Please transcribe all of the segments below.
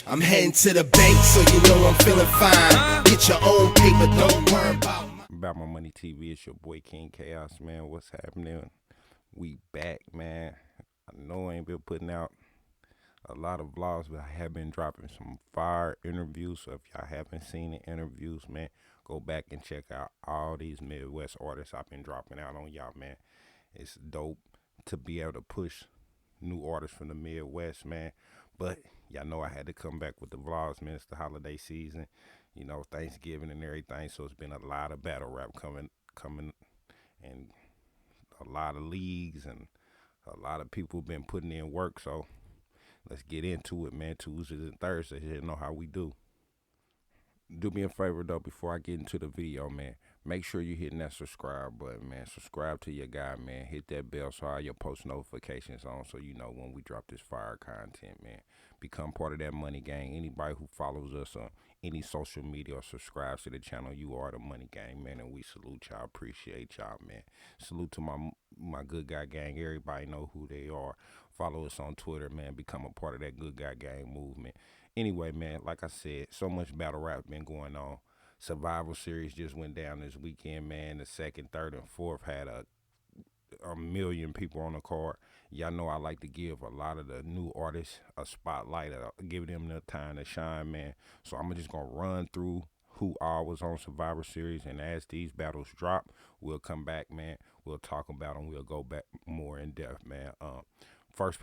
I'm heading to the bank, so you know I'm feeling fine. Get your own paper, don't worry about My Money TV. It's your boy King Chaos, man. What's happening? We back, man. I know I ain't been putting out a lot of vlogs, but I have been dropping some fire interviews. So if y'all haven't seen the interviews, man, go back and check out all these Midwest artists I've been dropping out on y'all, man. It's dope to be able to push new artists from the Midwest, man. But y'all know I had to come back with the vlogs, man. It's the holiday season, Thanksgiving and everything. So it's been a lot of battle rap coming, and a lot of leagues and a lot of people been putting in work. So let's get into it, man. Tuesdays and Thursdays, you know how we do. Do me a favor though before I get into the video, man. Make sure you're hitting that subscribe button, man. Subscribe to your guy, man. Hit that bell so all your post notifications on, so you know when we drop this fire content, man. Become part of that money gang. Anybody who follows us on any social media or subscribes to the channel, you are the money gang, man. And we salute y'all. Appreciate y'all, man. Salute to my good guy gang. Everybody know who they are. Follow us on Twitter, man. Become a part of that good guy gang movement. Anyway, man, like I said, so much battle rap been going on. Survival Series just went down this weekend, man. The second, third, and fourth had a million people on the card. Y'all know I like to give a lot of the new artists a spotlight, give them the time to shine, man. So I'm just gonna run through who all was on Survivor Series, and as these battles drop, we'll come back, man. We'll talk about them. We'll go back more in depth, man. First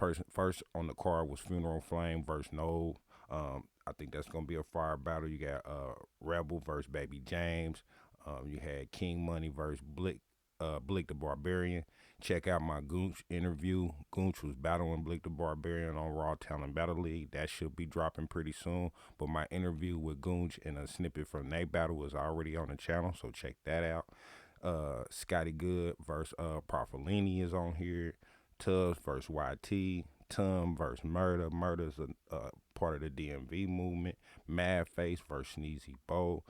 on the card was Funeral Flame versus No. I think that's gonna be a fire battle. You got Rebel versus Baby James. You had King Money versus Blick the Barbarian. Check out my Goonch interview. Goonch was battling Blick the Barbarian on Raw Talent Battle League. That should be dropping pretty soon. But my interview with Goonch and a snippet from Nate battle was already on the channel, so check that out. Scotty Good versus Profilini is on here. Tubbs versus YT. Tum versus Murder. Murder's a part of the DMV movement. Mad Face versus Sneezy Bo.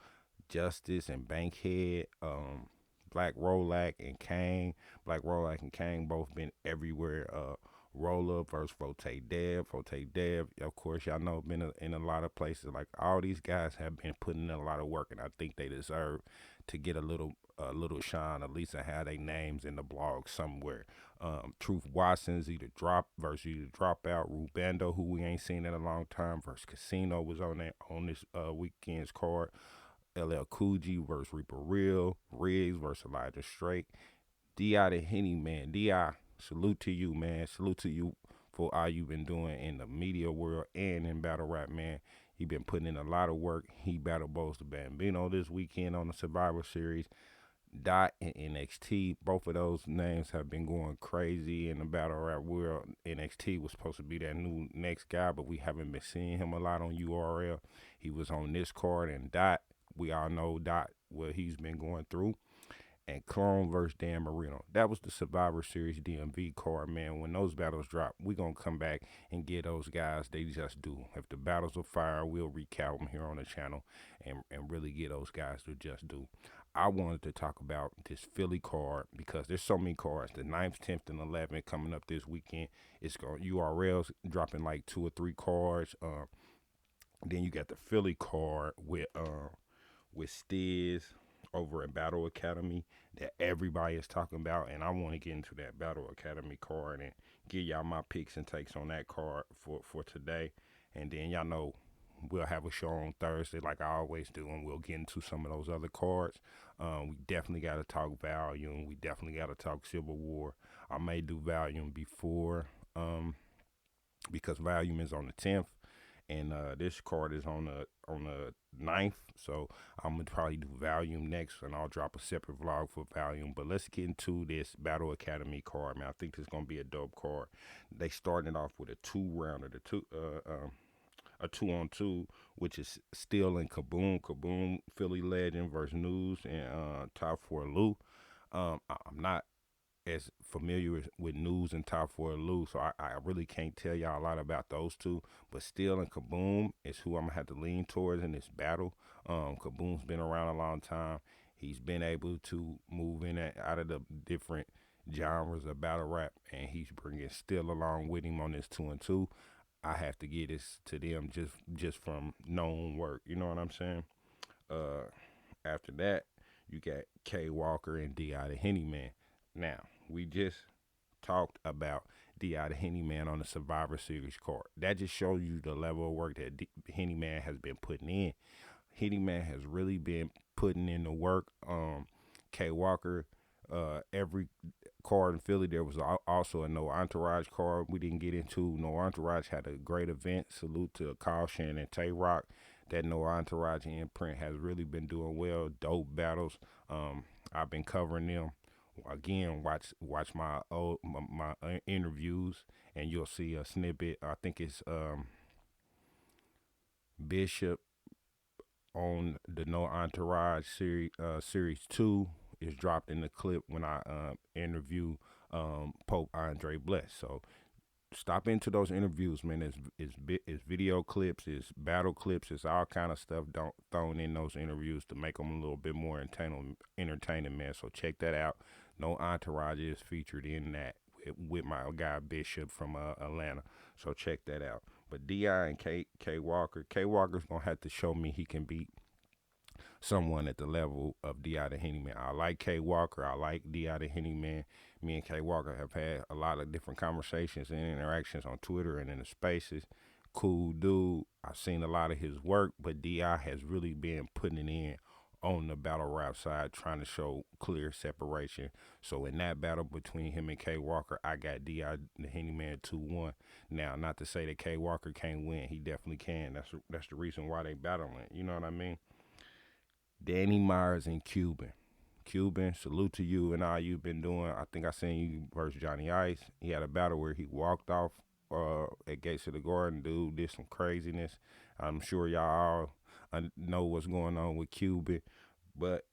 Justice and Bankhead. Black Rolac and Kang. Black Rolac and Kang both been everywhere. Roller versus Forte Dev. Forte Dev, of course, y'all know, been in a lot of places. Like, all these guys have been putting in a lot of work, and I think they deserve to get a little shine, at least to have their names in the blog somewhere. Truth Watson's either drop out. Rubando, who we ain't seen in a long time, versus Casino was on this weekend's card. LL Cool G versus Reaper Real. Riggs versus Elijah Straight. D.I. the Henny, man. D.I., salute to you, man. Salute to you for all you've been doing in the media world and in battle rap, man. He been putting in a lot of work. He battled both the Bambino this weekend on the Survivor Series. Dot and NXT, both of those names have been going crazy in the battle rap world. NXT was supposed to be that new next guy, but we haven't been seeing him a lot on URL. He was on this card, and Dot, we all know Dot, what he's been going through. And Clone versus Dan Marino. That was the Survivor Series DMV card, man. When those battles drop, we going to come back and get those guys they just do. If the battles are fire, we'll recount them here on the channel and really get those guys to just do. I wanted to talk about this Philly card because there's so many cards. The 9th, 10th, and 11th coming up this weekend. It's going URLs dropping like 2 or 3 cards. Then you got the Philly card with Stiz over at Battle Academy that everybody is talking about, and I want to get into that Battle Academy card and give y'all my picks and takes on that card for today. And then y'all know we'll have a show on Thursday like I always do, and we'll get into some of those other cards. We definitely got to talk Volume. We definitely got to talk Civil War. I may do Volume before because Volume is on the 10th. And this card is on the 9th, so I'm gonna probably do Volume next, and I'll drop a separate vlog for Volume. But let's get into this Battle Academy card, man. I think this is gonna be a dope card. They starting off with a 2-rounder, a 2-on-2, which is still in Kaboom, Philly Legend versus News, and Top 4 Lou. I'm not as familiar with News and Top 4 Lou, so I really can't tell y'all a lot about those two. But still, and Kaboom is who I'm gonna have to lean towards in this battle. Kaboom's been around a long time. He's been able to move in and out of the different genres of battle rap, and he's bringing still along with him on this 2-on-2. I have to get this to them just from known work. You know what I'm saying? Uh, After that, you got K Walker and Di the Henny Man. Now we just talked about Di the Henny Man on the Survivor Series card. That just shows you the level of work that Henny Man has been putting in. Henny Man has really been putting in the work. K Walker, every card in Philly, there was also a No Entourage card we didn't get into. No Entourage had a great event. Salute to Kyle Shannon and Tay Rock. That No Entourage imprint has really been doing well. Dope battles. I've been covering them. Again, watch my old my interviews, and you'll see a snippet. I think it's Bishop on the No Entourage series two is dropped in the clip when I interview Pope Andre Bless. So stop into those interviews, man. It's video clips, it's battle clips, it's all kind of stuff don't thrown in those interviews to make them a little bit more entertaining, man. So check that out. No Entourage is featured in that with my guy Bishop from Atlanta. So check that out. But Di and K Walker, K Walker's gonna have to show me he can beat someone at the level of Di the Henny Man. I like K Walker. I like Di the Henny Man. Me and K Walker have had a lot of different conversations and interactions on Twitter and in the spaces. Cool dude. I've seen a lot of his work, but Di has really been putting it in on the battle rap side, trying to show clear separation. So in that battle between him and K Walker, I got Di the Henny Man 2-1. Now, not to say that K Walker can't win, he definitely can. That's the reason why they battling. You know what I mean? Danny Myers and Cuban. Cuban, salute to you and all you've been doing. I think I seen you versus Johnny Ice. He had a battle where he walked off at Gates of the Garden. Dude did some craziness. I'm sure y'all all know what's going on with Cuban, but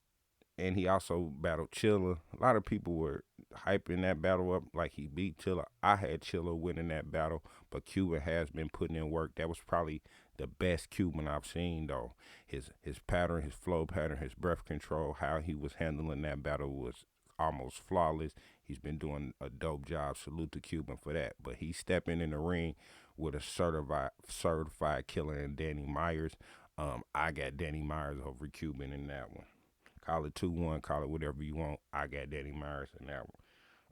and he also battled Chilla. A lot of people were hyping that battle up like he beat Chilla. I had Chilla winning that battle, but Cuban has been putting in work. That was probably the best Cuban I've seen though. His pattern, his flow pattern, his breath control, how he was handling that battle was almost flawless. He's been doing a dope job. Salute to Cuban for that. But he's stepping in the ring with a certified killer in Danny Myers. I got Danny Myers over Cuban in that one. Call it 2-1, call it whatever you want. I got Danny Myers in that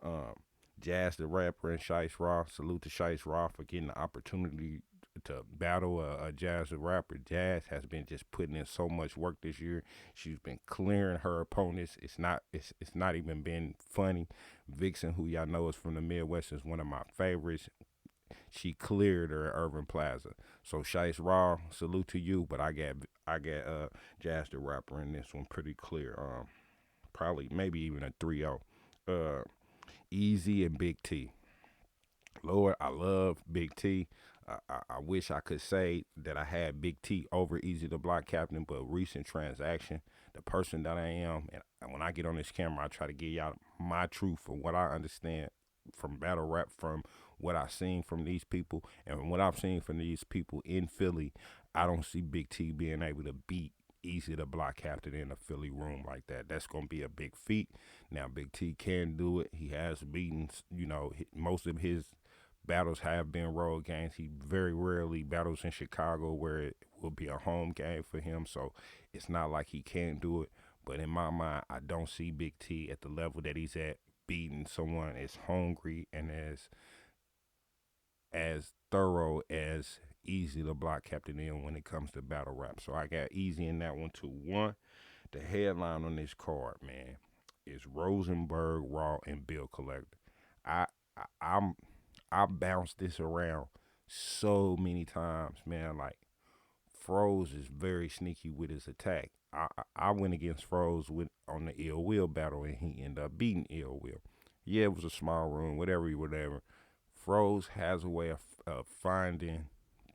one. Jazz the rapper and Shice Raw. Salute to Shice Raw for getting the opportunity to battle a Jazz the rapper. Jazz has been just putting in so much work this year. She's been clearing her opponents. It's not even been funny. Vixen, who y'all know is from the Midwest, is one of my favorites. She cleared her at Irving Plaza. So Shice Raw, salute to you. But I got Jazz the rapper in this one pretty clear. Probably maybe even a 3-0. Easy and Big T. Lord, I love Big T. I wish I could say that I had Big T over Easy the Block Captain, but recent transaction, the person that I am, and when I get on this camera, I try to give y'all my truth from what I understand from battle rap, from what I've seen from these people, and what I've seen from these people in Philly. I don't see Big T being able to beat Easy the Block Captain in a Philly room like that. That's gonna be a big feat. Now Big T can do it. He has beaten, most of his battles have been road games. He very rarely battles in Chicago where it will be a home game for him. So it's not like he can't do it. But in my mind, I don't see Big T at the level that he's at beating someone as hungry and as thorough as Easy the Block Captain in when it comes to battle rap. So I got Easy in that one too. One, the headline on this card, man, is Rosenberg, Raw, and Bill Collector. I, I I'm I bounced this around so many times, man. Like Froze is very sneaky with his attack. I went against Froze on the Ill Will battle, and he ended up beating Ill Will. Yeah, it was a small room, whatever. Froze has a way of finding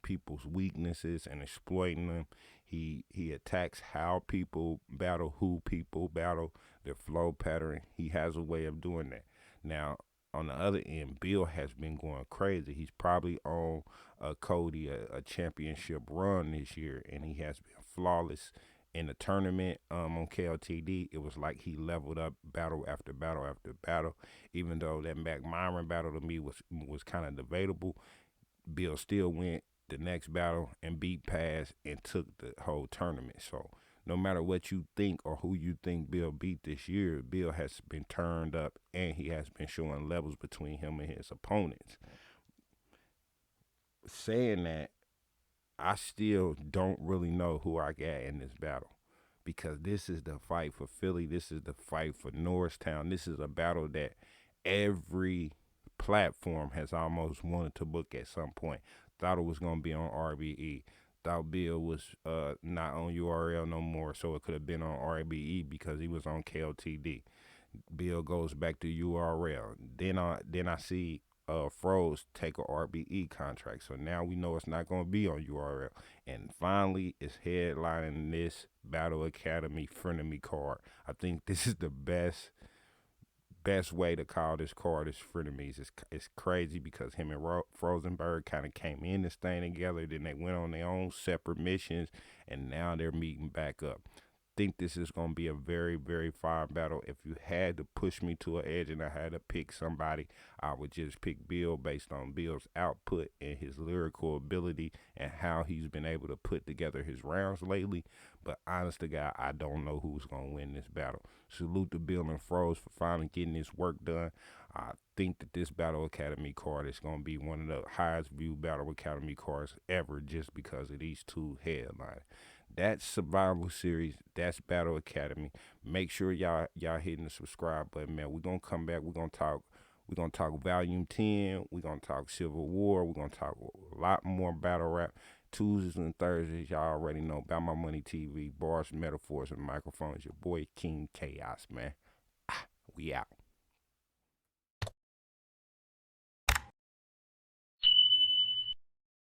people's weaknesses and exploiting them. He attacks how people battle, who people battle, their flow pattern. He has a way of doing that. Now, on the other end, Bill has been going crazy. He's probably on Cody a championship run this year, and he has been flawless in the tournament on KLTD. It was like he leveled up battle after battle after battle. Even though that Mac Myron battle to me was kind of debatable, Bill still went the next battle and beat Paz and took the whole tournament. So no matter what you think or who you think Bill beat this year, Bill has been turned up and he has been showing levels between him and his opponents. Saying that, I still don't really know who I got in this battle because this is the fight for Philly. This is the fight for Norristown. This is a battle that every platform has almost wanted to book at some point. Thought it was going to be on RBE. Thought Bill was not on URL no more, so it could have been on RBE because he was on KOTD. Bill goes back to URL. Then I see Froze take a RBE contract. So now we know it's not going to be on URL. And finally, it's headlining this Battle Academy Frenemy card. I think this is the best way to call this card is Frenemies. It's crazy because him and Frozenberg kind of came in this thing together. Then they went on their own separate missions, and now they're meeting back up. Think this is going to be a very, very fire battle. If you had to push me to an edge and I had to pick somebody, I would just pick Bill based on Bill's output and his lyrical ability and how he's been able to put together his rounds lately. But honest to God, I don't know who's going to win this battle. Salute to Bill and Froze for finally getting this work done. I think that this Battle Academy card is going to be one of the highest viewed Battle Academy cards ever just because of these two headlines. That's Survival Series. That's Battle Academy. Make sure y'all hitting the subscribe button, man. We're gonna come back. We're gonna talk Volume 10. We're gonna talk Civil War. We're gonna talk a lot more battle rap. Tuesdays and Thursdays, y'all already know about My Money TV, bars, metaphors, and microphones. Your boy King Chaos, man. We out.